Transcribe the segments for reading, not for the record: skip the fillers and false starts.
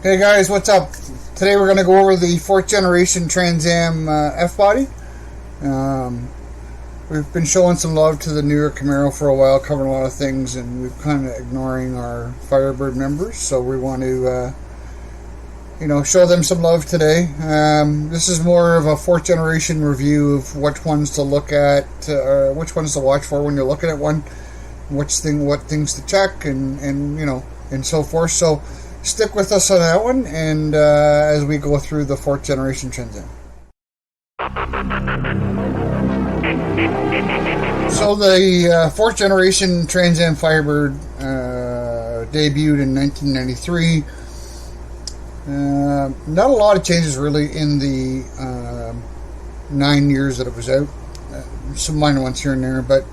Hey guys, what's up? Today we're going to go over the 4th generation Trans Am F-body. We've been showing some love to the newer Camaro for a while, covering a lot of things, and we've kind of ignoring our Firebird members, so we want to show them some love today. This is more of a 4th generation review of which ones to look at, which ones to watch for when you're looking at one, what things to check, and so forth. So stick with us on that one, and as we go through the 4th generation Trans Am. So the 4th generation Trans Am Firebird debuted in 1993. Not a lot of changes really in the 9 years that it was out. Some minor ones here and there, but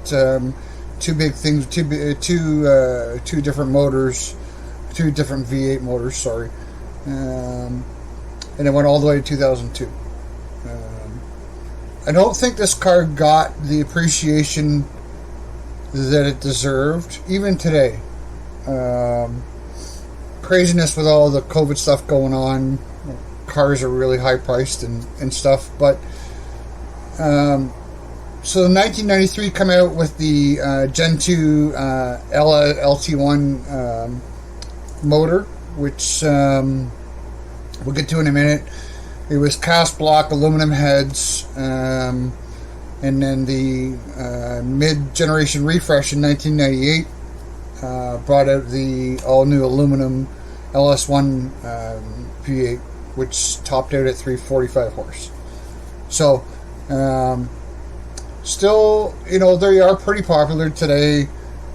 two big things, two different motors. 2 different V8 motors, sorry. And it went all the way to 2002. I don't think this car got the appreciation that it deserved, even today. Craziness with all the COVID stuff going on. Cars are really high priced and stuff. But so in 1993 come out with the Gen 2 LT1 motor, which we'll get to in a minute. It was cast block aluminum heads, and then the mid-generation refresh in 1998 brought out the all-new aluminum Ls1 V8, which topped out at 345 horse. So still, they are pretty popular today.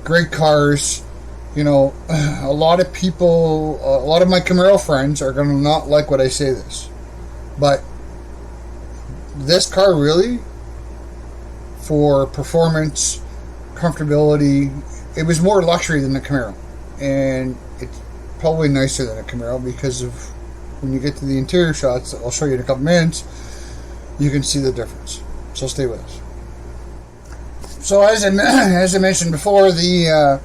Great cars. A lot of people, a lot of my Camaro friends are going to not like what I say this, but this car really, for performance, comfortability, it was more luxury than the Camaro, and it's probably nicer than a Camaro because of when you get to the interior shots that I'll show you in a couple minutes, you can see the difference. So stay with us. So as I mentioned before, the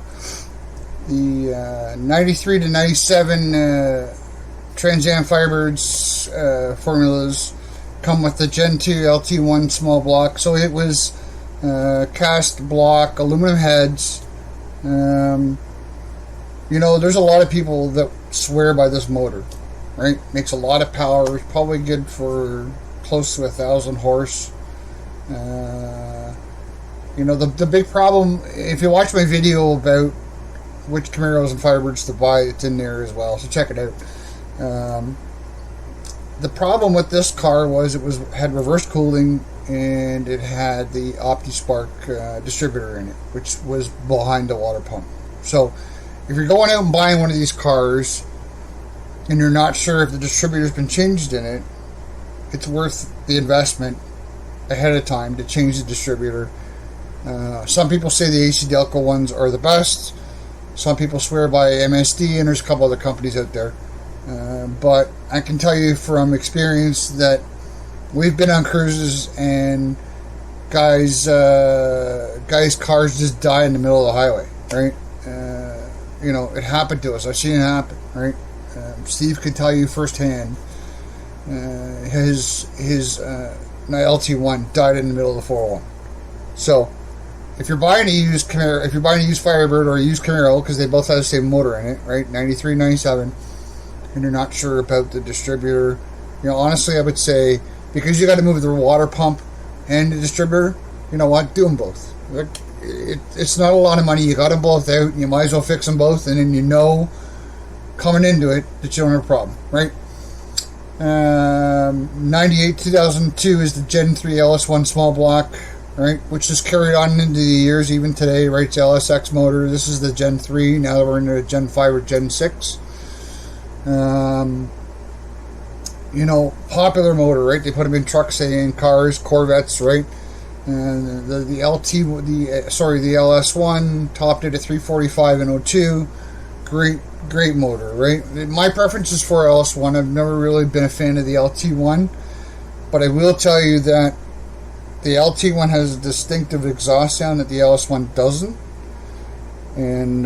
93 to 97 Trans Am Firebirds formulas come with the Gen 2 LT1 small block. So it was cast block aluminum heads. There's a lot of people that swear by this motor, right? Makes a lot of power. It's probably good for close to 1,000 horse. The big problem, if you watch my video about which Camaros and Firebirds to buy, it's in there as well, so check it out. The problem with this car was had reverse cooling, and it had the OptiSpark distributor in it, which was behind the water pump. So if you're going out and buying one of these cars and you're not sure if the distributor's been changed in it, it's worth the investment ahead of time to change the distributor. Some people say the AC Delco ones are the best. Some people swear by MSD, and there's a couple other companies out there. But I can tell you from experience that we've been on cruises and guys' cars just die in the middle of the highway, right? It happened to us. I've seen it happen, right? Steve can tell you firsthand. His LT1 died in the middle of the 401. So if you're buying a used Camaro, if you're buying a used Firebird or a used Camaro, because they both have the same motor in it, right, 93, 97, and you're not sure about the distributor, honestly, I would say, because you got to move the water pump and the distributor, you know what, do them both. It's not a lot of money. You got them both out. You might as well fix them both, and then coming into it that you don't have a problem, right? 98, 2002 is the Gen 3 LS1 small block, right, which is carried on into the years, even today, right? It's LSX motor. This is the Gen 3. Now we're into Gen 5 or Gen 6. Popular motor, right? They put them in trucks, in cars, Corvettes, right? And the LS1 topped it at 345 in 02. Great motor, right? My preference is for LS1. I've never really been a fan of the LT1, but I will tell you that the LT1 has a distinctive exhaust sound that the LS1 doesn't. And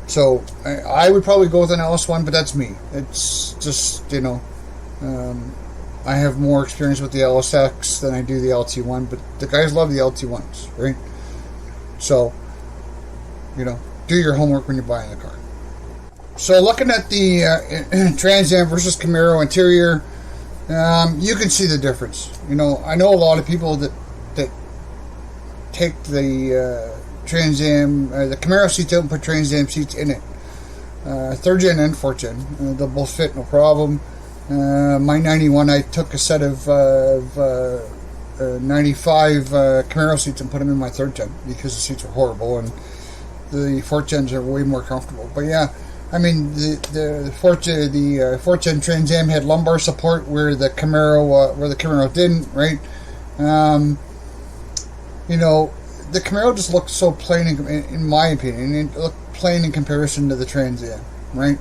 So I would probably go with an LS1, but that's me. It's just, you know, I have more experience with the LSX than I do the LT1, but the guys love the LT1s, right? So, you know, do your homework when you're buying the car. So looking at the Trans Am versus Camaro interior, you can see the difference. You know, I know a lot of people that take the Trans Am, the Camaro seats out and put Trans Am seats in it. 3rd gen and 4th gen, they'll both fit, no problem. My 91, I took a set of 95 Camaro seats and put them in my 3rd gen because the seats are horrible, and the 4th gens are way more comfortable. But yeah, I mean, the 4th gen Trans Am had lumbar support where the Camaro didn't, right? You know, the Camaro just looked so plain, in my opinion. It looked plain in comparison to the Trans Am, right?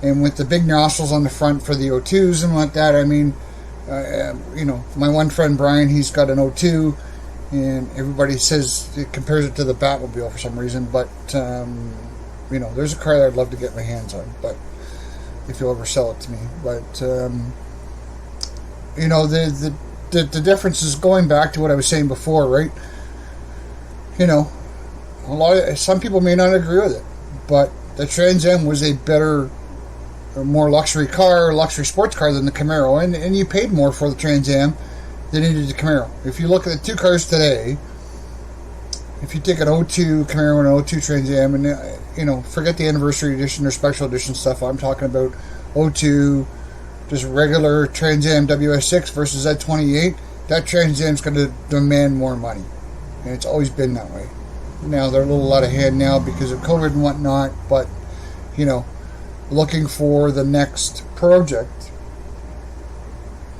And with the big nostrils on the front for the O2s and like that, I mean, you know, my one friend Brian, he's got an O2, and everybody says it compares it to the Batmobile for some reason. But you know, there's a car that I'd love to get my hands on, but if you'll ever sell it to me. But you know, the difference is going back to what I was saying before, right? You know, some people may not agree with it, but the Trans Am was a better, more luxury car, luxury sports car than the Camaro, and you paid more for the Trans Am than you did the Camaro. If you look at the two cars today, if you take an O2 Camaro and an O2 Trans Am, and you know, forget the anniversary edition or special edition stuff, I'm talking about O2, just regular Trans Am WS6 versus that 28, that Trans Am's going to demand more money. And it's always been that way. Now, they're a little out of hand now because of COVID and whatnot, but, you know, looking for the next project,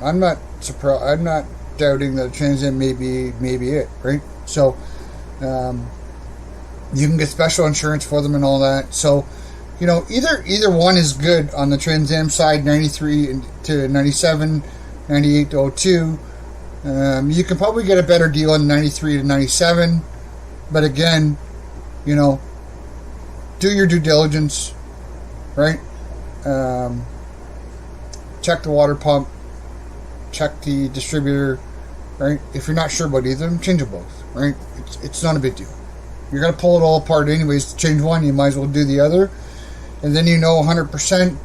I'm not surprised. I'm not doubting that Trans Am may be it, right? So, you can get special insurance for them and all that. So, you know, either one is good on the Trans Am side, 93 to 97, 98 to 02. You can probably get a better deal on 93 to 97, but again, you know, do your due diligence, right? Check the water pump, check the distributor, right? If you're not sure about either of them, change them both, right? It's not a big deal. You're going to pull it all apart anyways. To change one, you might as well do the other, and then you know 100%.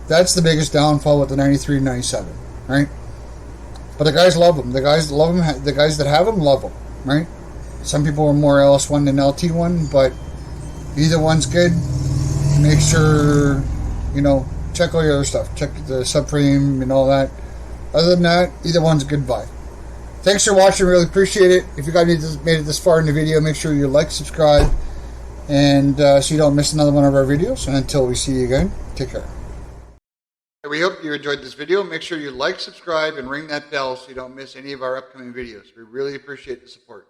That's the biggest downfall with the 93 and 97, right? But the guys love them. The guys love them. The guys that have them love them, right? Some people are more LS1 than LT1, but either one's good. Make sure, you know, check all your other stuff. Check the subframe and all that. Other than that, either one's a good buy. Thanks for watching. Really appreciate it. If you guys made it this far in the video, make sure you like, subscribe, and so you don't miss another one of our videos. And until we see you again, take care. We hope you enjoyed this video. Make sure you like, subscribe, and ring that bell so you don't miss any of our upcoming videos. We really appreciate the support.